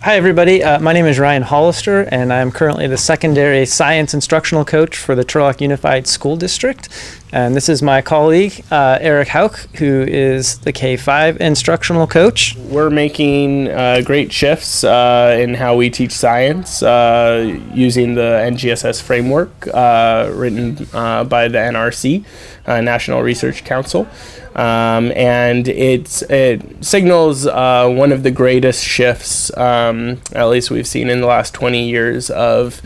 Hi, everybody. My name is Ryan Hollister, and I'm currently the secondary science instructional coach for the Turlock Unified School District. And this is my colleague, Eric Hauck, who is the K-5 instructional coach. We're making great shifts in how we teach science using the NGSS framework written by the NRC, National Research Council. And it signals one of the greatest shifts, at least we've seen in the last 20 years, of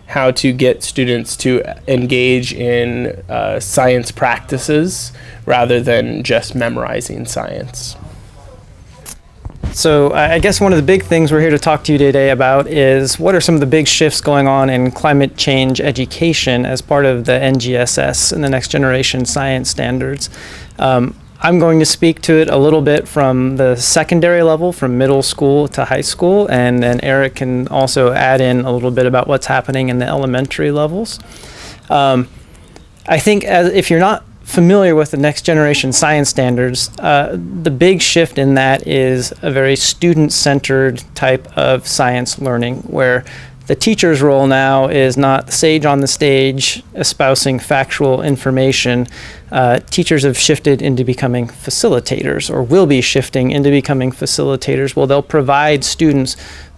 how to get students to engage in science practices rather than just memorizing science. So I guess one of the big things we're here to talk to you today about is what are some of the big shifts going on in climate change education as part of the NGSS and the Next Generation Science Standards. I'm going to speak to it a little bit from the secondary level, from middle school to high school, and then Eric can also add in a little bit about what's happening in the elementary levels. I think if you're not familiar with the Next Generation Science Standards, the big shift in that is a very student-centered type of science learning, where the teacher's role now is not the sage on the stage espousing factual information. Teachers have shifted into becoming facilitators, or will be shifting into becoming facilitators. Well, they'll provide students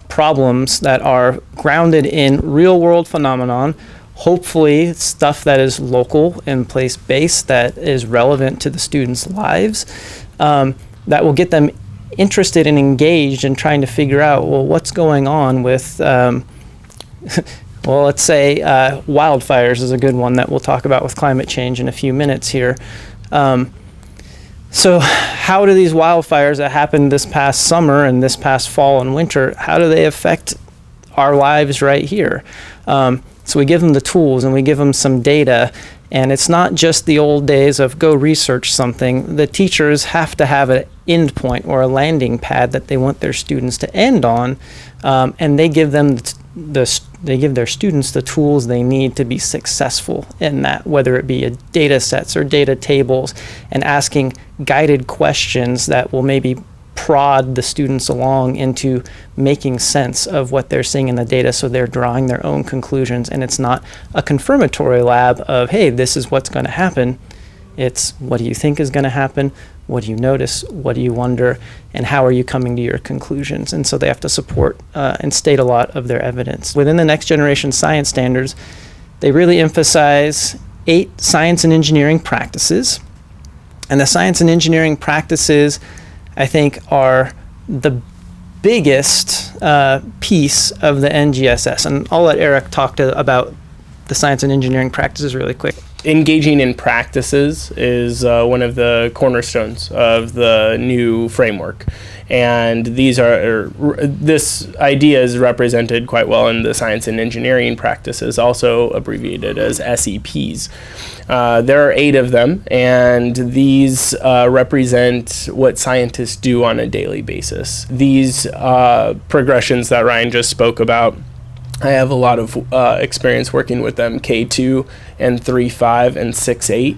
problems that are grounded in real-world phenomenon, hopefully stuff that is local and place-based, that is relevant to the students' lives, that will get them interested and engaged in trying to figure out, well, what's going on with, well, let's say wildfires is a good one that we'll talk about with climate change in a few minutes here. So how do these wildfires that happened this past summer and this past fall and winter, how do they affect our lives right here? So we give them the tools and we give them some data, and it's not just the old days of go research something. The teachers have to have an end point or a landing pad that they want their students to end on, and they give them they give their students the tools they need to be successful in that, whether it be data sets or data tables, and asking guided questions that will maybe prod the students along into making sense of what they're seeing in the data, so they're drawing their own conclusions, and it's not a confirmatory lab of, hey, this is what's going to happen. It's, what do you think is going to happen? What do you notice? What do you wonder? And how are you coming to your conclusions? And so they have to support and state a lot of their evidence. Within the Next Generation Science Standards, they really emphasize 8 science and engineering practices. And the science and engineering practices, I think, are the biggest piece of the NGSS. And I'll let Eric talk about the science and engineering practices really quick. Engaging in practices is one of the cornerstones of the new framework. And this idea is represented quite well in the science and engineering practices, also abbreviated as SEPs. There are 8 of them, and these represent what scientists do on a daily basis. These progressions that Ryan just spoke about, I have a lot of experience working with them, K2 and 3.5 and 6.8.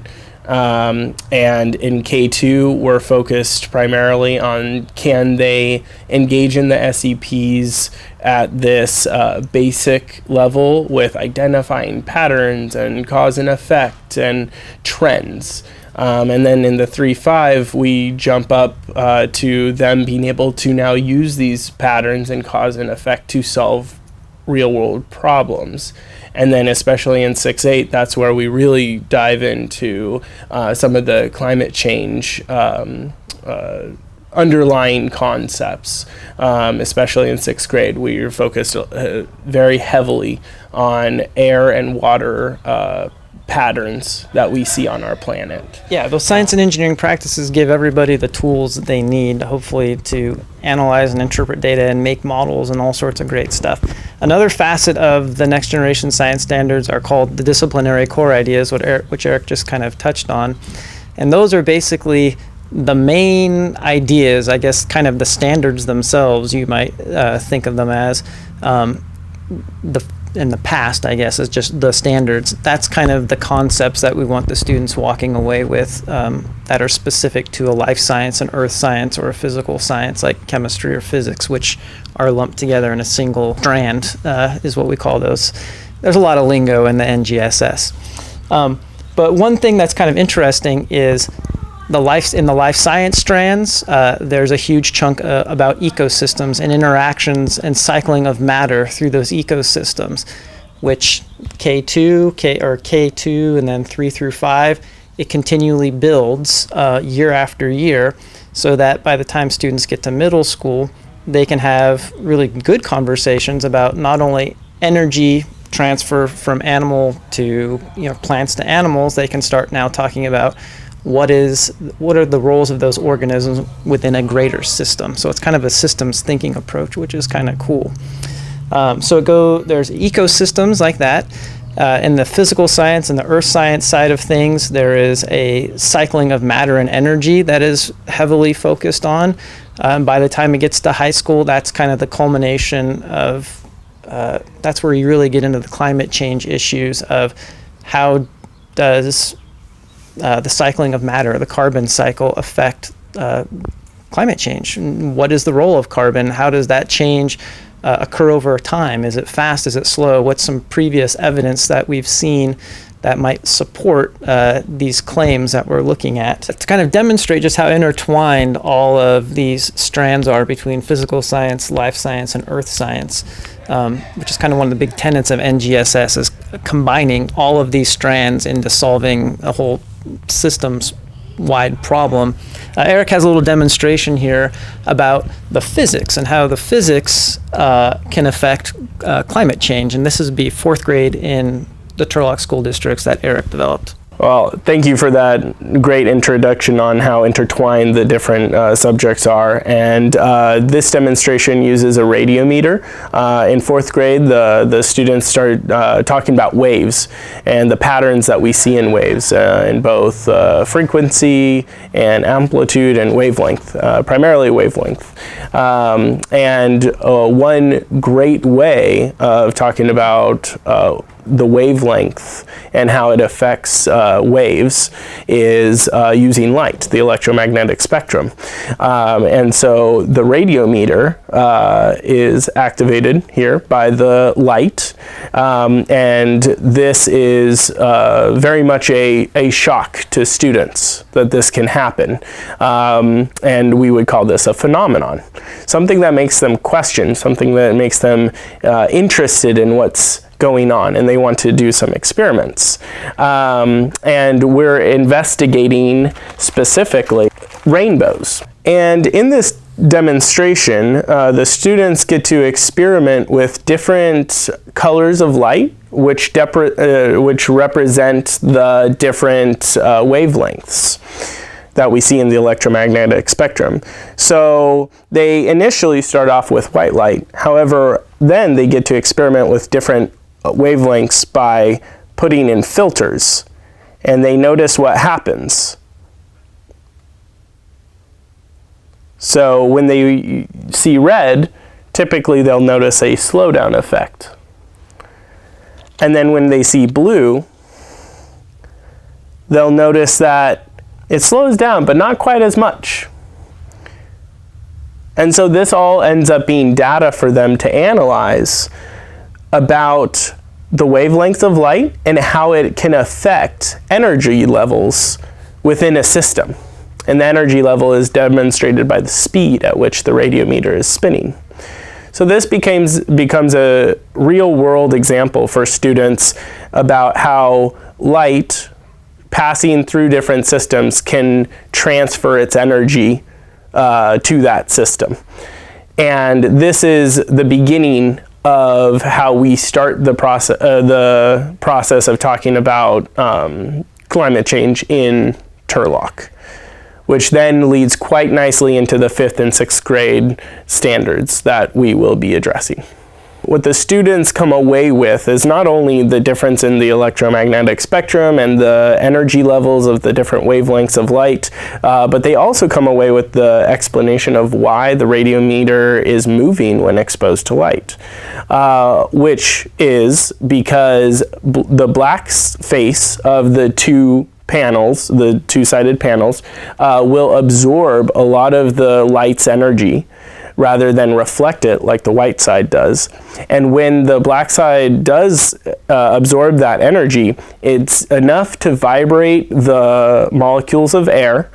And in K2, we're focused primarily on, can they engage in the SEPs at this basic level with identifying patterns and cause and effect and trends. And then in the 3.5, we jump up to them being able to now use these patterns and cause and effect to solve real-world problems. And then especially in 6.8, that's where we really dive into some of the climate change underlying concepts. Especially in 6th grade, we are focused very heavily on air and water patterns that we see on our planet. Yeah, those science and engineering practices give everybody the tools that they need, hopefully, to analyze and interpret data and make models and all sorts of great stuff. Another facet of the Next Generation Science Standards are called the disciplinary core ideas, which Eric just kind of touched on. And those are basically the main ideas, I guess, kind of the standards themselves, you might think of them as. in the past, I guess, is just the standards. That's kind of the concepts that we want the students walking away with that are specific to a life science, an earth science, or a physical science like chemistry or physics, which are lumped together in a single strand, is what we call those. There's a lot of lingo in the NGSS. But one thing that's kind of interesting is in the life science strands, there's a huge chunk about ecosystems and interactions and cycling of matter through those ecosystems, which K2, and then 3 through 5, it continually builds year after year, so that by the time students get to middle school, they can have really good conversations about not only energy transfer from animal to plants to animals. They can start now talking about what are the roles of those organisms within a greater system. So it's kind of a systems thinking approach, which is kind of cool. There's ecosystems like that. In the physical science and the earth science side of things, there is a cycling of matter and energy that is heavily focused on. By the time it gets to high school, that's kind of the culmination of that's where you really get into the climate change issues of how does the cycling of matter, the carbon cycle, affect climate change? What is the role of carbon? How does that change occur over time? Is it fast? Is it slow? What's some previous evidence that we've seen that might support these claims that we're looking at? To kind of demonstrate just how intertwined all of these strands are between physical science, life science, and earth science, which is kind of one of the big tenets of NGSS, is combining all of these strands into solving a whole systems-wide problem. Eric has a little demonstration here about the physics and how the physics can affect climate change, and this is be 4th grade in the Turlock school districts that Eric developed. Well, thank you for that great introduction on how intertwined the different subjects are. And this demonstration uses a radiometer. In 4th grade, the students started talking about waves and the patterns that we see in waves in both frequency and amplitude and wavelength, primarily wavelength. One great way of talking about the wavelength and how it affects waves is using light, the electromagnetic spectrum. And so the radiometer is activated here by the light, and this is very much a shock to students that this can happen. And we would call this a phenomenon, something that makes them question, something that makes them interested in what's going on, and they want to do some experiments. And we're investigating specifically rainbows. And in this demonstration, the students get to experiment with different colors of light, which represent the different wavelengths that we see in the electromagnetic spectrum. So they initially start off with white light. However, then they get to experiment with different wavelengths by putting in filters, and they notice what happens. So when they see red, typically they'll notice a slowdown effect. And then when they see blue, they'll notice that it slows down, but not quite as much. And so this all ends up being data for them to analyze about the wavelength of light and how it can affect energy levels within a system. And the energy level is demonstrated by the speed at which the radiometer is spinning. So this becomes a real-world example for students about how light passing through different systems can transfer its energy to that system. And this is the beginning of how we start the process of talking about climate change in Turlock, which then leads quite nicely into the 5th and 6th grade standards that we will be addressing. what the students come away with is not only the difference in the electromagnetic spectrum and the energy levels of the different wavelengths of light, but they also come away with the explanation of why the radiometer is moving when exposed to light, which is because the black face of the two panels, the two-sided panels, will absorb a lot of the light's energy rather than reflect it like the white side does. And when the black side does absorb that energy, it's enough to vibrate the molecules of air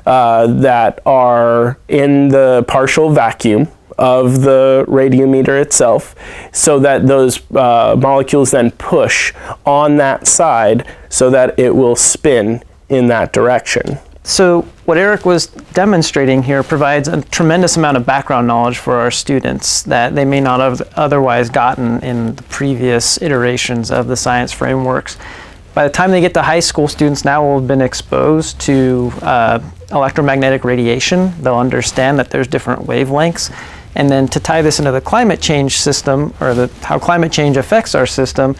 that are in the partial vacuum of the radiometer itself, so that those molecules then push on that side so that it will spin in that direction. So what Eric was demonstrating here provides a tremendous amount of background knowledge for our students that they may not have otherwise gotten in the previous iterations of the science frameworks. By the time they get to high school, students now will have been exposed to electromagnetic radiation. They'll understand that there's different wavelengths. And then to tie this into the climate change system, or how climate change affects our system,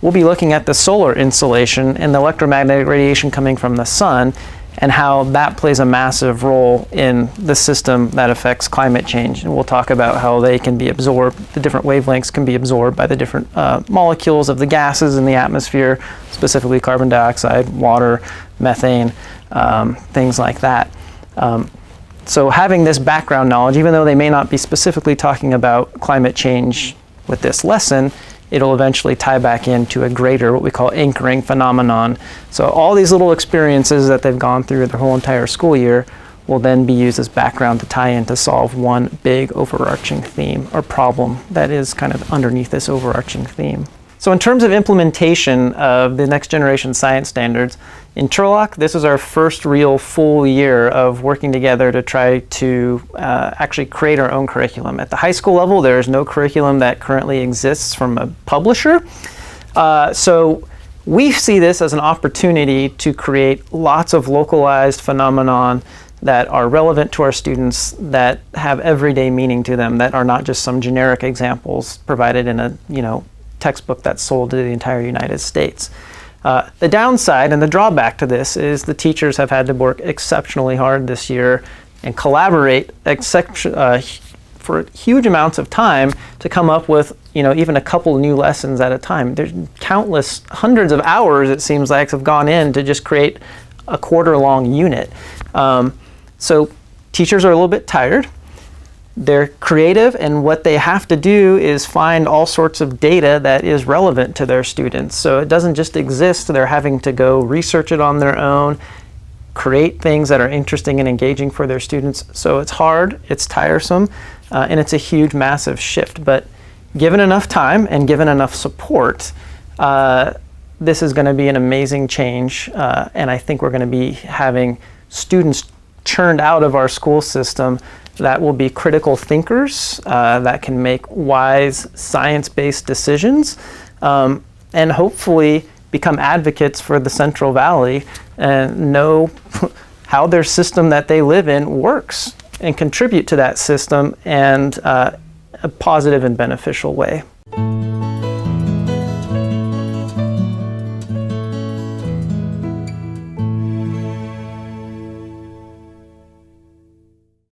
we'll be looking at the solar insolation and the electromagnetic radiation coming from the sun, and how that plays a massive role in the system that affects climate change. And we'll talk about how they can be absorbed, the different wavelengths can be absorbed by the different molecules of the gases in the atmosphere, specifically carbon dioxide, water, methane, things like that. So having this background knowledge, even though they may not be specifically talking about climate change with this lesson, it'll eventually tie back into a greater, what we call anchoring phenomenon. So all these little experiences that they've gone through their whole entire school year will then be used as background to tie in to solve one big overarching theme or problem that is kind of underneath this overarching theme. So in terms of implementation of the next generation science standards, in Turlock, this is our first real full year of working together to try to actually create our own curriculum. At the high school level, there is no curriculum that currently exists from a publisher. So we see this as an opportunity to create lots of localized phenomenon that are relevant to our students, that have everyday meaning to them, that are not just some generic examples provided in a textbook that's sold to the entire United States. The downside and the drawback to this is the teachers have had to work exceptionally hard this year and collaborate for huge amounts of time to come up with even a couple new lessons at a time. There's countless, hundreds of hours it seems like have gone in to just create a quarter-long unit. So teachers are a little bit tired. They're creative, and what they have to do is find all sorts of data that is relevant to their students. So it doesn't just exist, they're having to go research it on their own, create things that are interesting and engaging for their students. So it's hard, it's tiresome, and it's a huge, massive shift. But given enough time and given enough support, this is going to be an amazing change, and I think we're going to be having students churned out of our school system that will be critical thinkers, that can make wise science-based decisions, and hopefully become advocates for the Central Valley and know how their system that they live in works and contribute to that system in a positive and beneficial way.